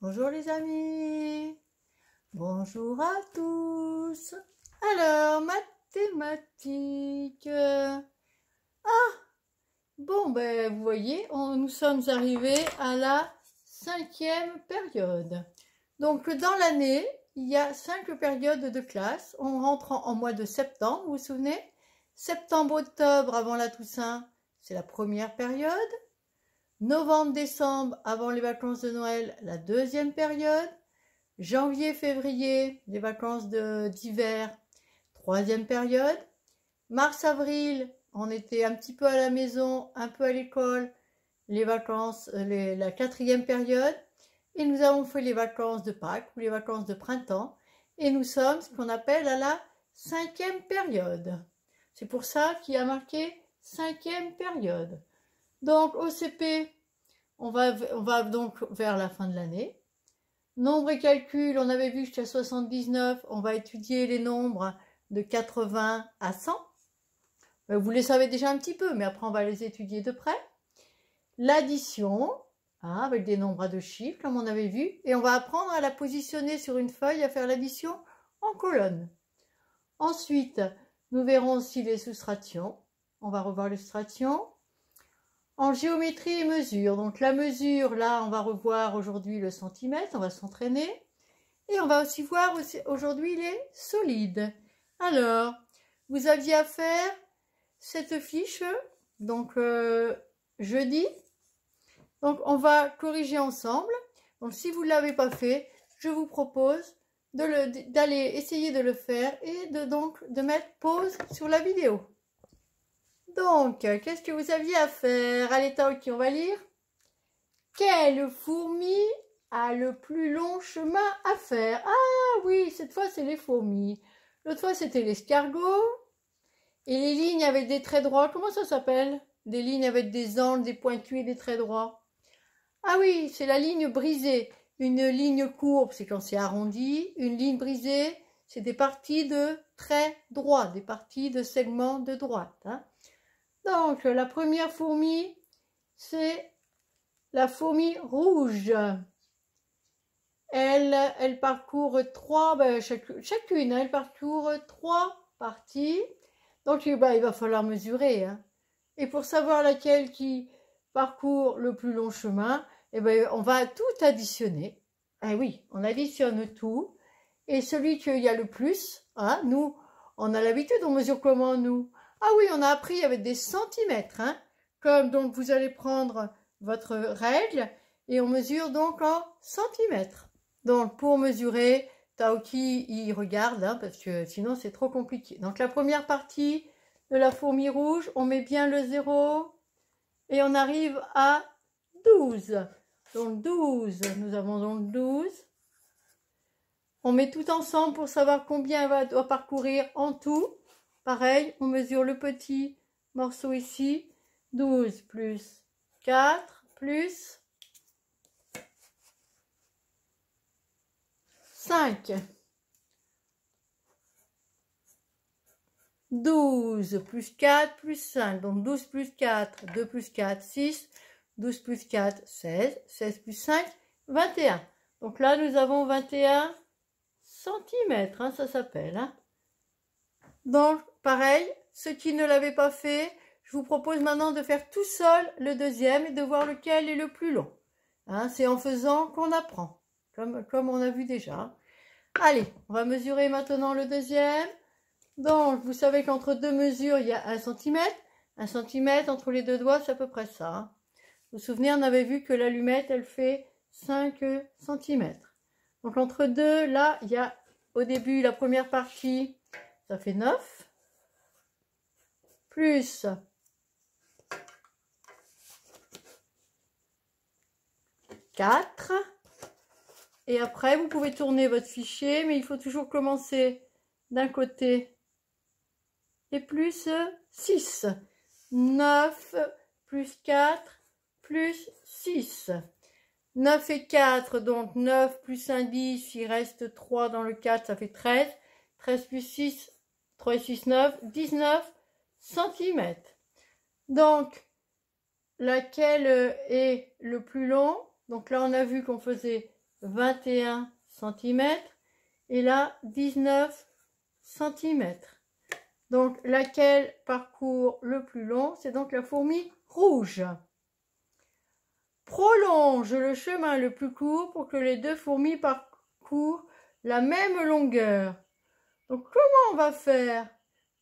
Bonjour les amis, bonjour à tous. Alors, mathématiques. Bon, ben vous voyez, nous sommes arrivés à la 5e période. Donc dans l'année, il y a 5 périodes de classe. On rentre en mois de septembre, vous vous souvenez? Septembre-octobre avant la Toussaint, c'est la première période. Novembre-décembre, avant les vacances de Noël, la 2e période. Janvier-février, les vacances d'hiver, 3e période. Mars-avril, on était un petit peu à la maison, un peu à l'école, les vacances, la 4e période. Et nous avons fait les vacances de Pâques ou les vacances de printemps. Et nous sommes ce qu'on appelle à la 5e période. C'est pour ça qu'il y a marqué 5e période. Donc au CP, on va donc vers la fin de l'année. Nombre et calcul, on avait vu jusqu'à 79, on va étudier les nombres de 80 à 100. Vous les savez déjà un petit peu, mais après on va les étudier de près. L'addition, avec des nombres à 2 chiffres, comme on avait vu, et on va apprendre à la positionner sur une feuille, à faire l'addition en colonne. Ensuite, nous verrons aussi les soustractions. On va revoir les soustractions. En géométrie et mesure, donc la mesure, là, on va revoir aujourd'hui le centimètre, on va s'entraîner. Et on va aussi voir aujourd'hui les solides. Alors, vous aviez à faire cette fiche, donc jeudi. Donc, on va corriger ensemble. Donc, si vous ne l'avez pas fait, je vous propose d'aller essayer de le faire et de mettre pause sur la vidéo. Donc, qu'est-ce que vous aviez à faire? Allez, Taoki, on va lire. Quelle fourmi a le plus long chemin à faire? Ah oui, cette fois, c'est les fourmis. L'autre fois, c'était l'escargot. Et les lignes avec des traits droits, comment ça s'appelle? Des lignes avec des angles, des pointus et des traits droits. Ah oui, c'est la ligne brisée. Une ligne courbe, c'est quand c'est arrondi. Une ligne brisée, c'est des parties de traits droits, des parties de segments de droite. Donc, la première fourmi, c'est la fourmi rouge. Elle parcourt chacune, elle parcourt 3 parties. Donc, il va falloir mesurer. Et pour savoir laquelle qui parcourt le plus long chemin, on va tout additionner. Ah oui, on additionne tout. Et celui qu'il y a le plus, nous, on a l'habitude, on mesure comment, nous? Ah oui, on a appris avec des centimètres. Comme donc, vous allez prendre votre règle et on mesure donc en centimètres. Donc, pour mesurer, Taoki, il regarde, parce que sinon, c'est trop compliqué. Donc, la première partie de la fourmi rouge, on met bien le 0 et on arrive à 12. Donc, 12, nous avons donc 12. On met tout ensemble pour savoir combien elle doit parcourir en tout. Pareil, on mesure le petit morceau ici. 12 plus 4 plus 5. 12 plus 4 plus 5. Donc 12 plus 4, 2 plus 4, 6. 12 plus 4, 16. 16 plus 5, 21. Donc là, nous avons 21 centimètres, ça s'appelle. Donc, pareil, ceux qui ne l'avaient pas fait, je vous propose maintenant de faire tout seul le deuxième et de voir lequel est le plus long. C'est en faisant qu'on apprend, comme on a vu déjà. Allez, on va mesurer maintenant le deuxième. Donc, vous savez qu'entre deux mesures, il y a 1 centimètre. 1 centimètre entre les deux doigts, c'est à peu près ça. Vous vous souvenez, on avait vu que l'allumette, elle fait 5 centimètres. Donc, entre deux, là, il y a au début la première partie, ça fait 9. Plus 4. Et après, vous pouvez tourner votre fichier, mais il faut toujours commencer d'un côté. Et plus 6. 9 plus 4 plus 6. 9 et 4, donc 9 plus 1, 10, il reste 3 dans le 4, ça fait 13. 13 plus 6, 3 et 6, 9, 19 centimètres. Donc, laquelle est le plus long? Donc là, on a vu qu'on faisait 21 cm et là 19 cm. Donc laquelle parcourt le plus long? C'est donc la fourmi rouge. Prolonge le chemin le plus court pour que les deux fourmis parcourent la même longueur. Donc comment on va faire?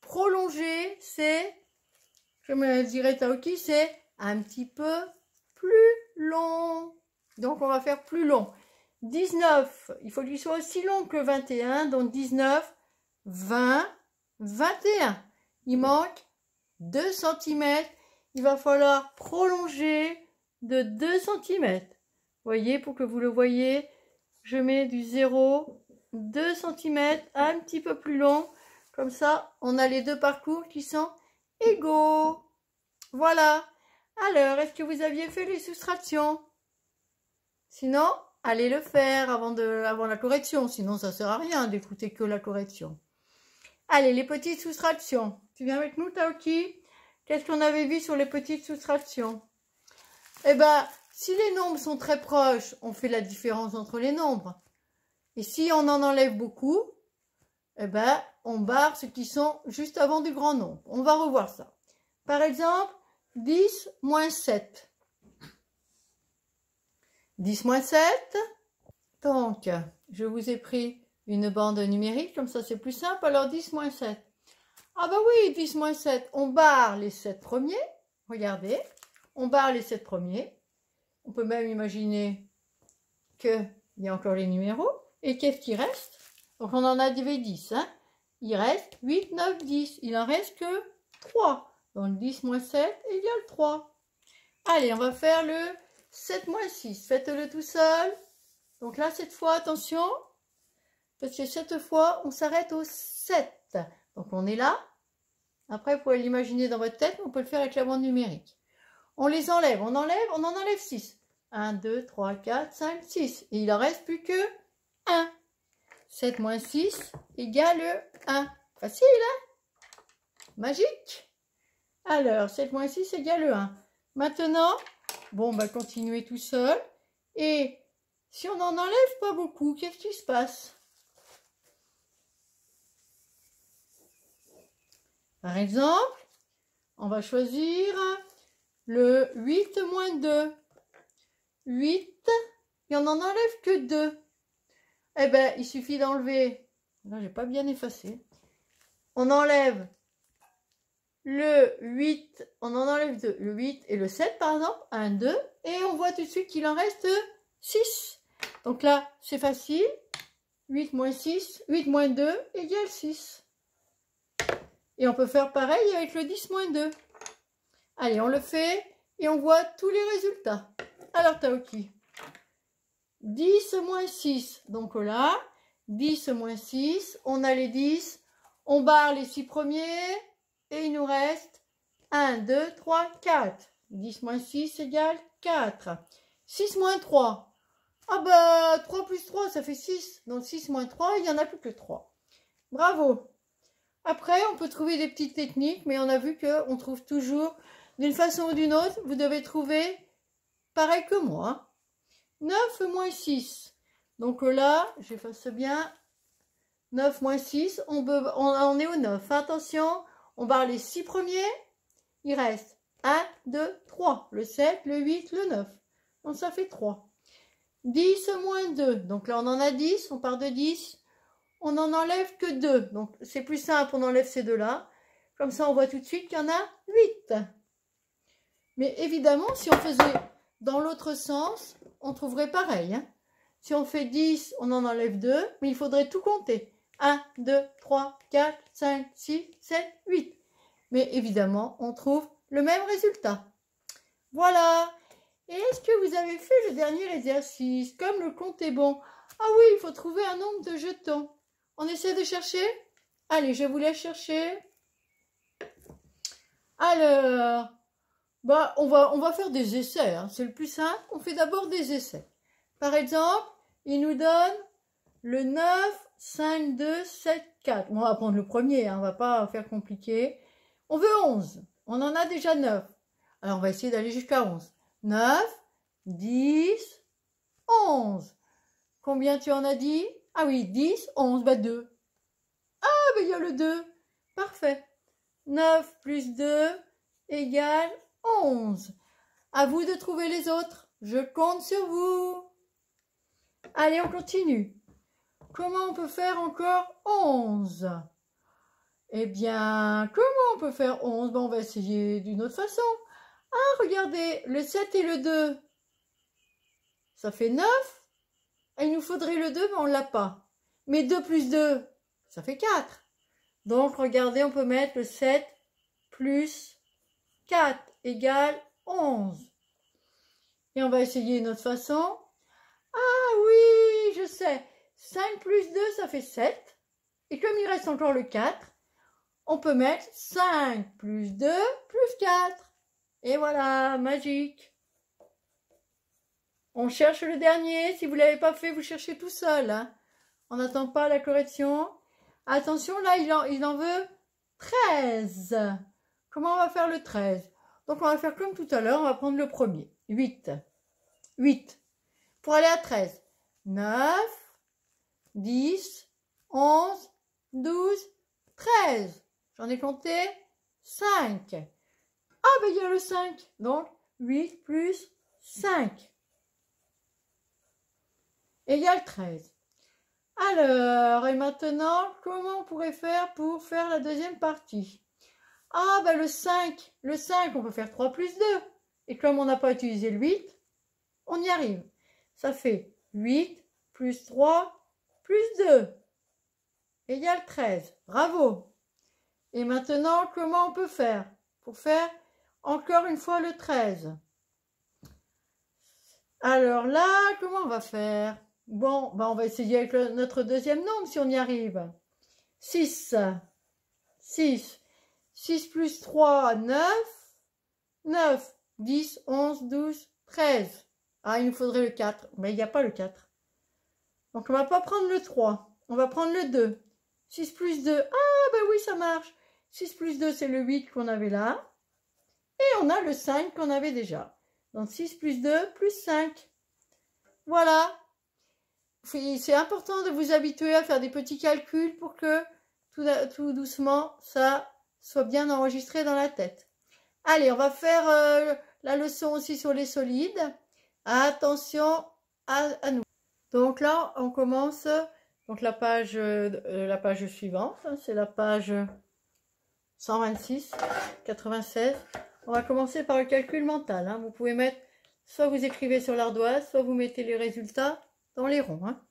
Prolonger, c'est, comme dirait Taoki, c'est un petit peu plus long. Donc on va faire plus long. 19, il faut qu'il soit aussi long que 21, donc 19, 20, 21. Il manque 2 cm. Il va falloir prolonger de 2 cm. Vous voyez, pour que vous le voyez, je mets du 0, 2 cm, un petit peu plus long. Comme ça, on a les deux parcours qui sont égaux. Voilà. Alors, est-ce que vous aviez fait les soustractions? Sinon, allez le faire avant la correction. Sinon, ça ne sert à rien d'écouter que la correction. Allez, les petites soustractions. Tu viens avec nous, Taoki? Qu'est-ce qu'on avait vu sur les petites soustractions? Eh bien, si les nombres sont très proches, on fait la différence entre les nombres. Et si on en enlève beaucoup, eh ben, on barre ceux qui sont juste avant du grand nombre. On va revoir ça. Par exemple, 10 moins 7. 10 moins 7. Donc, je vous ai pris une bande numérique, comme ça c'est plus simple. Alors 10 moins 7. Ah bah oui, 10 moins 7. On barre les 7 premiers. Regardez. On barre les 7 premiers. On peut même imaginer qu'il y a encore les numéros. Et qu'est-ce qui reste? Donc on en a dit 10. Hein? Il reste 8, 9, 10. Il en reste que 3. Donc 10 moins 7 égale 3. Allez, on va faire le 7 moins 6. Faites-le tout seul. Donc là, cette fois, attention. Parce que cette fois, on s'arrête au 7. Donc on est là. Après, vous pouvez l'imaginer dans votre tête. On peut le faire avec la bande numérique. On les enlève. On en enlève 6. 1, 2, 3, 4, 5, 6. Et il en reste plus que 1. 7 moins 6 égale 1. Facile, hein? Magique. Alors, 7 moins 6 égale 1. Maintenant, bon, bah, continuez tout seul. Et si on n'en enlève pas beaucoup, qu'est-ce qui se passe? Par exemple, on va choisir le 8 moins 2. 8, et on n'en enlève que 2. Eh bien, il suffit d'enlever. Là, j'ai pas bien effacé. On enlève le 8, on en enlève 2, le 8 et le 7 par exemple, 1, 2, et on voit tout de suite qu'il en reste 6. Donc là, c'est facile. 8 moins 6, 8 moins 2 égale 6. Et on peut faire pareil avec le 10 moins 2. Allez, on le fait et on voit tous les résultats. Alors, Taoki. 10 moins 6, donc là, 10 moins 6, on a les 10, on barre les 6 premiers, et il nous reste 1, 2, 3, 4. 10 moins 6 égale 4. 6 moins 3. Ah bah, 3 plus 3, ça fait 6. Donc 6 moins 3, il n'y en a plus que 3. Bravo. Après, on peut trouver des petites techniques, mais on a vu qu'on trouve toujours, d'une façon ou d'une autre, vous devez trouver pareil que moi. 9 moins 6. Donc là, j'efface bien. 9 moins 6, on est au 9. Attention, on barre les 6 premiers. Il reste 1, 2, 3. Le 7, le 8, le 9. Donc ça fait 3. 10 moins 2. Donc là, on en a 10. On part de 10. On n'en enlève que 2. Donc c'est plus simple, on enlève ces deux-là. Comme ça, on voit tout de suite qu'il y en a 8. Mais évidemment, si on faisait dans l'autre sens, on trouverait pareil. Hein. Si on fait 10, on en enlève 2, mais il faudrait tout compter. 1, 2, 3, 4, 5, 6, 7, 8. Mais évidemment, on trouve le même résultat. Voilà. Et est-ce que vous avez fait le dernier exercice? Comme le compte est bon. Ah oui, il faut trouver un nombre de jetons. On essaie de chercher? Allez, je vous laisse chercher. Alors... bah, on va faire des essais, hein. C'est le plus simple. On fait d'abord des essais. Par exemple, il nous donne le 9, 5, 2, 7, 4. On va prendre le premier, hein. On va pas faire compliqué. On veut 11. On en a déjà 9. Alors, on va essayer d'aller jusqu'à 11. 9, 10, 11. Combien tu en as dit? Ah oui, 10, 11, bah 2. Ah, bah il y a le 2. Parfait. 9 plus 2 égale 11. À vous de trouver les autres. Je compte sur vous. Allez, on continue. Comment on peut faire encore 11? Eh bien, comment on peut faire 11? Ben, on va essayer d'une autre façon. Ah, regardez, le 7 et le 2, ça fait 9. Et il nous faudrait le 2, mais on ne l'a pas. Mais 2 plus 2, ça fait 4. Donc, regardez, on peut mettre le 7 plus 4 égale 11. Et on va essayer une autre façon. Ah oui, je sais. 5 plus 2, ça fait 7. Et comme il reste encore le 4, on peut mettre 5 plus 2 plus 4. Et voilà, magique. On cherche le dernier. Si vous ne l'avez pas fait, vous cherchez tout seul. Hein. On n'attend pas la correction. Attention, là, il en veut 13. Comment on va faire le 13? Donc, on va faire comme tout à l'heure. On va prendre le premier. 8. 8. Pour aller à 13. 9, 10, 11, 12, 13. J'en ai compté 5. Ah, ben il y a le 5. Donc, 8 plus 5 égale 13. Alors, et maintenant, comment on pourrait faire pour faire la deuxième partie? Ah, ben le 5. Le 5, on peut faire 3 plus 2. Et comme on n'a pas utilisé le 8, on y arrive. Ça fait 8 plus 3 plus 2 égale 13. Bravo. Et maintenant, comment on peut faire pour faire encore une fois le 13? Alors là, comment on va faire? Bon, ben on va essayer avec notre deuxième nombre si on y arrive. 6. 6. 6 plus 3, 9. 9. 10, 11, 12, 13. Ah, il nous faudrait le 4. Mais il n'y a pas le 4. Donc on ne va pas prendre le 3. On va prendre le 2. 6 plus 2. Ah, ben oui, ça marche. 6 plus 2, c'est le 8 qu'on avait là. Et on a le 5 qu'on avait déjà. Donc 6 plus 2 plus 5. Voilà. C'est important de vous habituer à faire des petits calculs pour que tout doucement, ça soit bien enregistré dans la tête. Allez, on va faire la leçon aussi sur les solides. Attention à nous. Donc là, on commence donc la page suivante. Hein, c'est la page 126, 96. On va commencer par le calcul mental. Hein. Vous pouvez mettre, soit vous écrivez sur l'ardoise, soit vous mettez les résultats dans les ronds. Hein.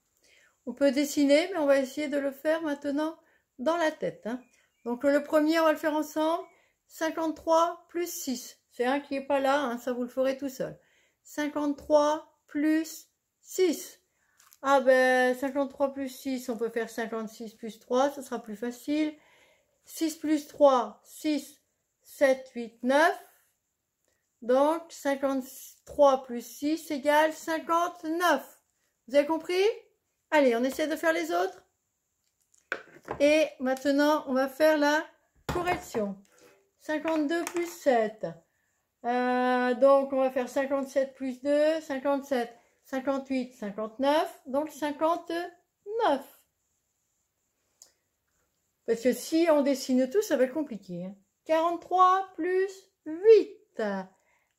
On peut dessiner, mais on va essayer de le faire maintenant dans la tête. Hein. Donc le premier, on va le faire ensemble. 53 plus 6. C'est un qui n'est pas là, hein, ça vous le ferez tout seul. 53 plus 6. Ah ben, 53 plus 6, on peut faire 56 plus 3, ce sera plus facile. 6 plus 3, 6, 7, 8, 9. Donc, 53 plus 6 égale 59. Vous avez compris? Allez, on essaie de faire les autres. Et maintenant, on va faire la correction. 52 plus 7. Donc, on va faire 57 plus 2, 57, 58, 59. Donc, 59. Parce que si on dessine tout, ça va être compliqué. Hein. 43 plus 8.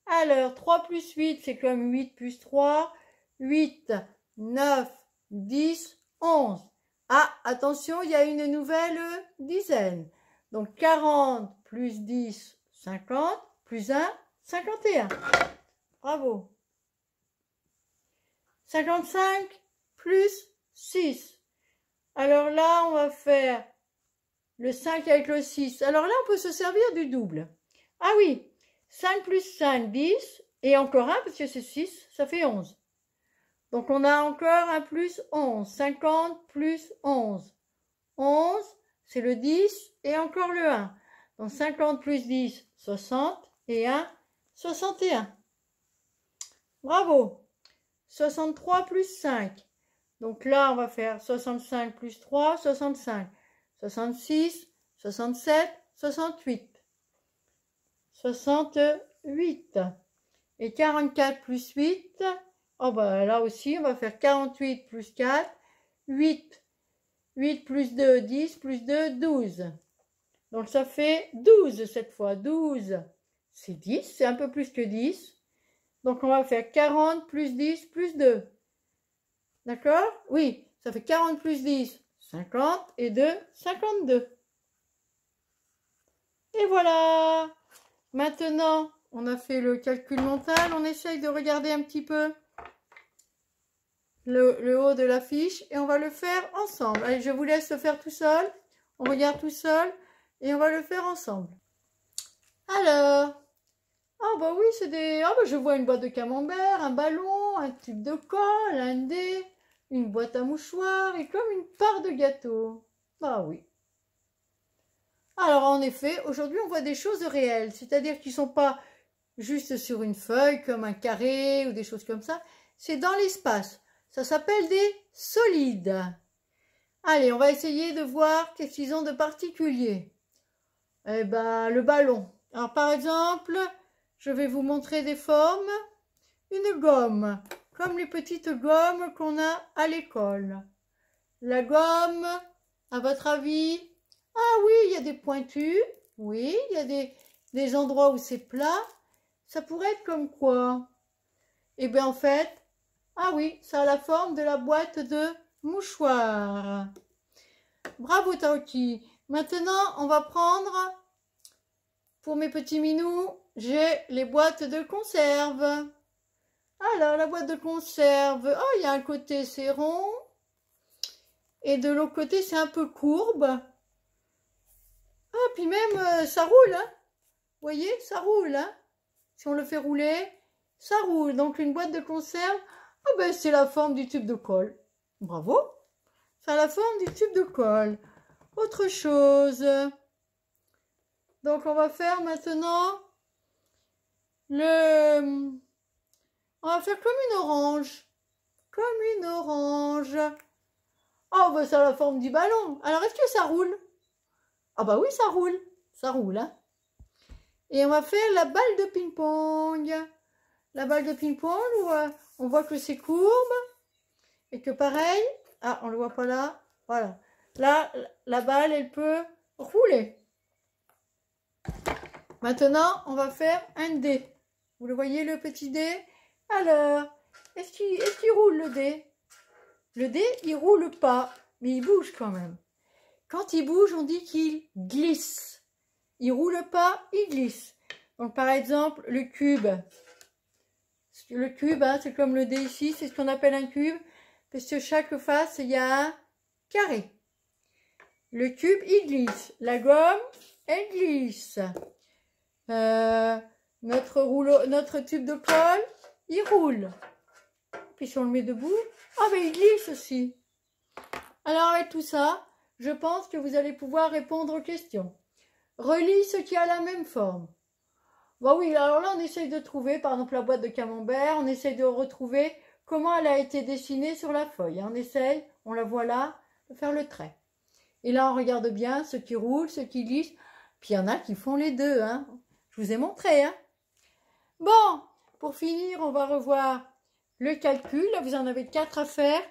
Alors, 3 plus 8, c'est comme 8 plus 3. 8, 9, 10, 11. Ah, attention, il y a une nouvelle dizaine. Donc, 40 plus 10, 50, plus 1, 51. Bravo. 55 plus 6. Alors là, on va faire le 5 avec le 6. Alors là, on peut se servir du double. Ah oui, 5 plus 5, 10. Et encore un, parce que c'est 6, ça fait 11. Donc, on a encore un plus 11. 50 plus 11. 11, c'est le 10 et encore le 1. Donc, 50 plus 10, 60. Et 1, 61. Bravo. 63 plus 5. Donc là, on va faire 65 plus 3, 65. 66, 67, 68. 68. Et 44 plus 8, Oh bah là aussi, on va faire 48 plus 4, 8. 8 plus 2, 10 plus 2, 12. Donc ça fait 12 cette fois. 12, c'est 10, c'est un peu plus que 10. Donc on va faire 40 plus 10 plus 2. D'accord? Oui, ça fait 40 plus 10, 50 et 2, 52. Et voilà! Maintenant, on a fait le calcul mental. On essaye de regarder un petit peu le haut de la fiche et on va le faire ensemble. Allez, je vous laisse le faire tout seul. On regarde tout seul et on va le faire ensemble. Alors, ah bah oui, c'est des... Ah bah je vois une boîte de camembert, un ballon, un tube de colle, un dé, une boîte à mouchoirs et comme une part de gâteau. Bah oui. Alors en effet, aujourd'hui on voit des choses réelles, c'est-à-dire qu'ils ne sont pas juste sur une feuille comme un carré ou des choses comme ça, c'est dans l'espace. Ça s'appelle des solides. Allez, on va essayer de voir qu'est-ce qu'ils ont de particulier. Eh ben, le ballon. Alors par exemple, je vais vous montrer des formes. Une gomme, comme les petites gommes qu'on a à l'école. La gomme, à votre avis? Ah oui, il y a des pointus. Oui, il y a des endroits où c'est plat. Ça pourrait être comme quoi? Eh bien en fait, ah oui, ça a la forme de la boîte de mouchoirs. Bravo Taoki. Maintenant, on va prendre, pour mes petits minous, j'ai les boîtes de conserve. Alors, la boîte de conserve, oh, il y a un côté c'est rond. Et de l'autre côté, c'est un peu courbe. Ah, puis même, ça roule, hein. Vous voyez, ça roule, hein. Si on le fait rouler, ça roule. Donc, une boîte de conserve, ah ben, c'est la forme du tube de colle. Bravo. Ça a la forme du tube de colle. Autre chose. Donc, on va faire maintenant le... On va faire comme une orange. Comme une orange. Oh, ben, ça a la forme du ballon. Alors, est-ce que ça roule? Ah bah oui, ça roule. Ça roule, hein. Et on va faire la balle de ping-pong. La balle de ping-pong, on voit que c'est courbe. Et que pareil... Ah, on ne le voit pas là. Voilà. Là, la balle, elle peut rouler. Maintenant, on va faire un dé. Vous le voyez, le petit dé? Alors, est-ce qu'il roule le dé? Le dé, il roule pas, mais il bouge quand même. Quand il bouge, on dit qu'il glisse. Il roule pas, il glisse. Donc, par exemple, le cube. Le cube, hein, c'est comme le dé ici, c'est ce qu'on appelle un cube. Parce que chaque face, il y a un carré. Le cube, il glisse. La gomme, elle glisse. Notre tube de colle, il roule. Puis si on le met debout, ah ben il glisse aussi. Alors avec tout ça, je pense que vous allez pouvoir répondre aux questions. Relis ce qui a la même forme. Bah oui, alors là on essaye de trouver, par exemple la boîte de camembert, on essaye de retrouver comment elle a été dessinée sur la feuille. On essaye, on la voit là, de faire le trait. Et là on regarde bien ce qui roule, ce qui glisse. Puis il y en a qui font les deux, hein. Je vous ai montré, hein. Bon, pour finir, on va revoir le calcul. Là, vous en avez 4 à faire.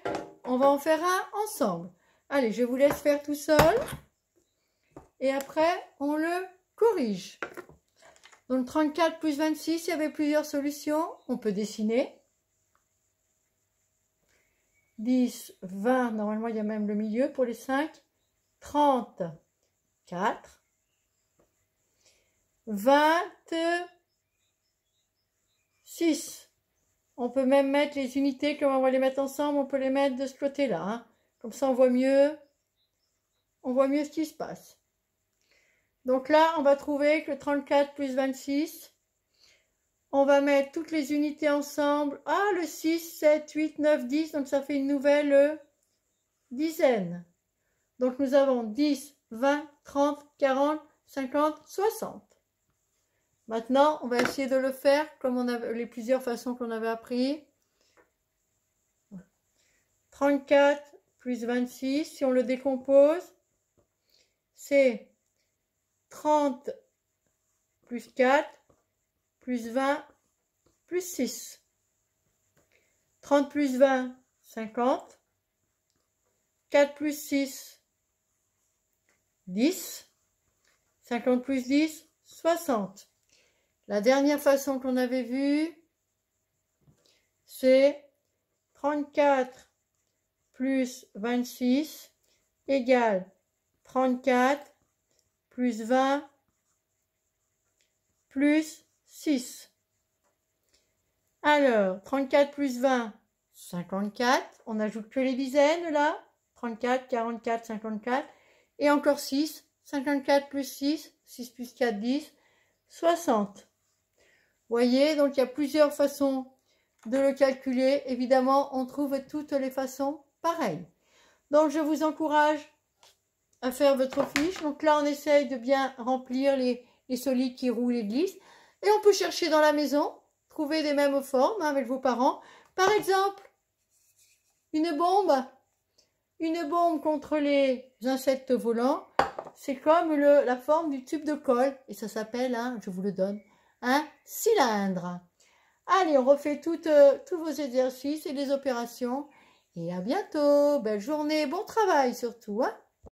On va en faire un ensemble. Allez, je vous laisse faire tout seul. Et après, on le corrige. Donc, 34 plus 26, il y avait plusieurs solutions. On peut dessiner. 10, 20, normalement, il y a même le milieu pour les 5. 34. 26. On peut même mettre les unités, comme on va les mettre ensemble, on peut les mettre de ce côté-là. Hein. Comme ça, on voit mieux ce qui se passe. Donc là, on va trouver que 34 plus 26. On va mettre toutes les unités ensemble. Ah, le 6, 7, 8, 9, 10. Donc ça fait une nouvelle dizaine. Donc nous avons 10, 20, 30, 40, 50, 60. Maintenant, on va essayer de le faire comme on avait les plusieurs façons qu'on avait appris. 34 plus 26, si on le décompose, c'est 30 plus 4 plus 20 plus 6. 30 plus 20, 50. 4 plus 6, 10. 50 plus 10, 60. La dernière façon qu'on avait vue, c'est 34 plus 26 égale 34 plus 20 plus 6. Alors, 34 plus 20, 54. On n'ajoute que les dizaines là. 34, 44, 54. Et encore 6. 54 plus 6. 6 plus 4, 10. 60. Vous voyez, donc il y a plusieurs façons de le calculer. Évidemment, on trouve toutes les façons pareilles. Donc, je vous encourage à faire votre fiche. Donc là, on essaye de bien remplir les solides qui roulent et glissent. Et on peut chercher dans la maison, trouver des mêmes formes avec vos parents. Par exemple, une bombe contre les insectes volants, c'est comme la forme du tube de colle. Et ça s'appelle, je vous le donne, un cylindre. Allez, on refait tous vos exercices et les opérations. Et à bientôt. Belle journée, bon travail surtout.